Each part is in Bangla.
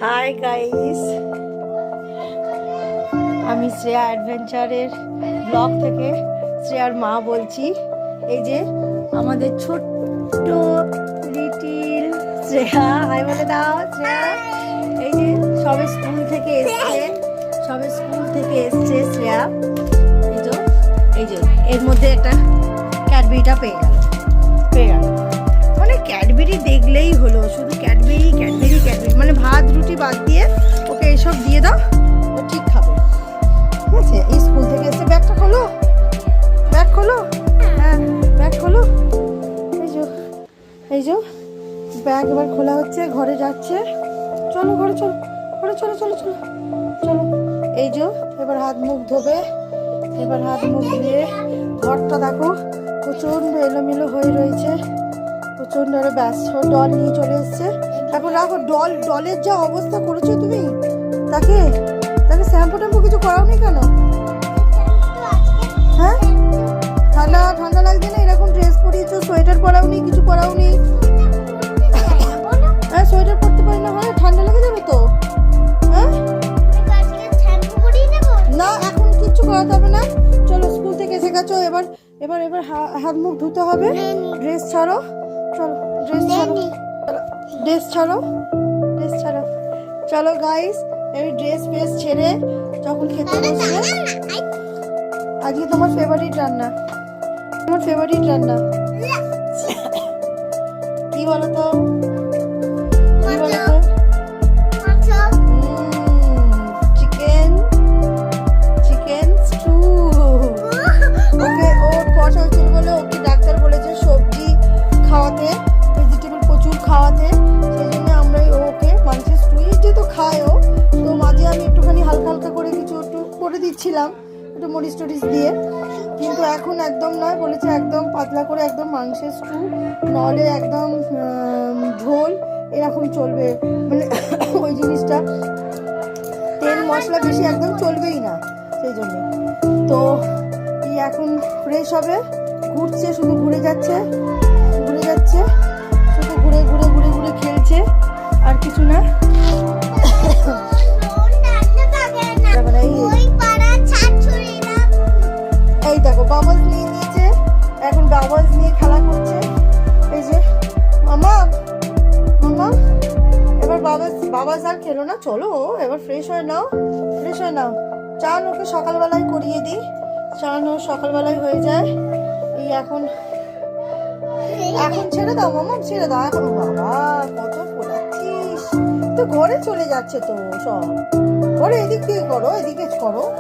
হাই গাইস, আমি শ্রেয়া অ্যাডভেঞ্চারের ব্লগ থেকে শ্রেয়ার মা বলছি। এই যে আমাদের ছোট্ট লিটিল শ্রেয়া, হাই বলে দাও শ্রেয়া। এই যে সবে স্কুল থেকে এসছে শ্রেয়া। এই যে এর মধ্যে একটা ক্যাডবেরিটা পেয়ে গেল। মানে ক্যাডবেরি দেখলেই হলো, শুধু ক্যাডবেরি মানে ভাত রুটি বাদ দিয়ে ওকে এইসব দিয়ে দাও, ও ঠিক খাবে। ঠিক আছে, এই স্কুল থেকে এসে ব্যাগটা খোলো, হ্যাঁ ব্যাগ খোলো। এই যে ব্যাগ এবার খোলা হচ্ছে, ঘরে যাচ্ছে। চলো ঘরে চলো। এই যে এবার হাত মুখ ধোবে। এবার হাত মুখ ধুয়ে ঘরটা দেখো প্রচণ্ড এলোমেলো হয়ে রয়েছে, প্রচণ্ড। ব্যাস ডল নিয়ে চলে এসছে। এখন রাখো ডলের যা অবস্থা করেছো তুমি, তাকে শ্যাম্পু ট্যাম্পু কিছু করাওনি কেন? হ্যাঁ, ঠান্ডা লাগছে না? এরকম ড্রেস পরিয়েছো, সোয়েটার পরাওনি, কিছু পরাওনি। হ্যাঁ, সোয়েটার পরতে পারি না, হয় ঠান্ডা লেগে যাবে তো। হ্যাঁ না, এখন কিচ্ছু করাতে হবে না। চলো, স্কুল থেকে এসে গেছো, এবার হাত মুখ ধুতে হবে। ড্রেস ছাড়ো, চলো ড্রেস ছাড়ো। চলো গাইস, এই ড্রেস ফ্রেস ছেড়ে যখন খেতে বসবে। আজকে তোমার ফেভারিট রান্না কি বলো তো? Chicken stew. ওকে ওর পয়সা হচ্ছিল বলে ওকে ডাক্তার বলেছে সবজি খাওয়াতে, ভেজিটেবল প্রচুর খাওয়াতে। সেই জন্য আমরা ওকে মাংসের স্টু যেহেতু খায় ও, তো মাঝে আমি একটুখানি হালকা করে কিছু একটু করে দিচ্ছিলাম, একটু মরিচ টরিচ দিয়ে। কিন্তু এখন একদম নয়, বলেছে একদম পাতলা করে, একদম মাংসের স্টু, নলে একদম ঝোল, এরকম চলবে। মানে ওই জিনিসটা তেল মশলা বেশি একদম চলবেই না, সেই জন্য। তো এখন ফ্রেশ হবে, ঘুরছে, শুধু ঘুরে যাচ্ছে, শুধু ঘুরে খেলছে, আর কিছু না। এই দেখো বাবলস নিয়ে নিয়েছে, এখন বাবলস নিয়ে খেলা করছে। এই যে মামা এবার বাবলস আর খেলো না, চলো এবার ফ্রেশ হয়ে নাও। চান ওকে সকালবেলায় করিয়ে দিই, চান ও সকালবেলায় হয়ে যায়। এই এখন ছেড়ে দাও মামা, ছেড়ে দাও এখন। বাবা কত পড়াচ্ছিস তো, ঘরে চলে যাচ্ছে তো সব। ঘরে এদিক দিয়ে করো,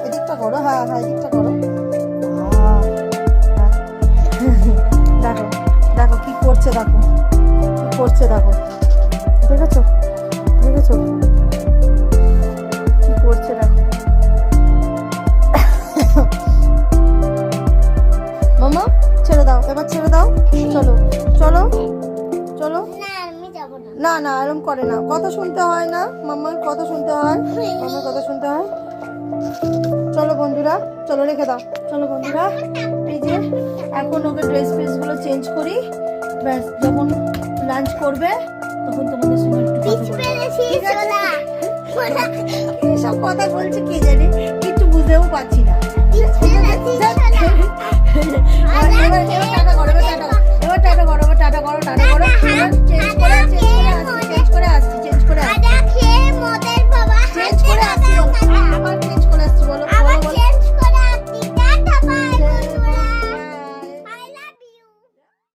এদিকটা করো, হ্যাঁ এদিকটা করো। দেখো কি করছে, দেখো দেখেছো কি করছে, দেখো। মামা ছেড়ে দাও, চলো। না এরকম করে না, কথা শুনতে হয় না, মামার কথা শুনতে হয়। চলো বন্ধুরা, চলো রেখে দাও। চলো বন্ধুরা, এই যে এখন ওকে ড্রেস গুলো চেঞ্জ করি। ব্যাস, যখন লাঞ্চ করবে তখন তোমাদের সঙ্গে সব কথা বলছে, কে জানে, কিছু বুঝতেও পারছি না। এবার টাটা করো, চেঞ্জ করে আসছি।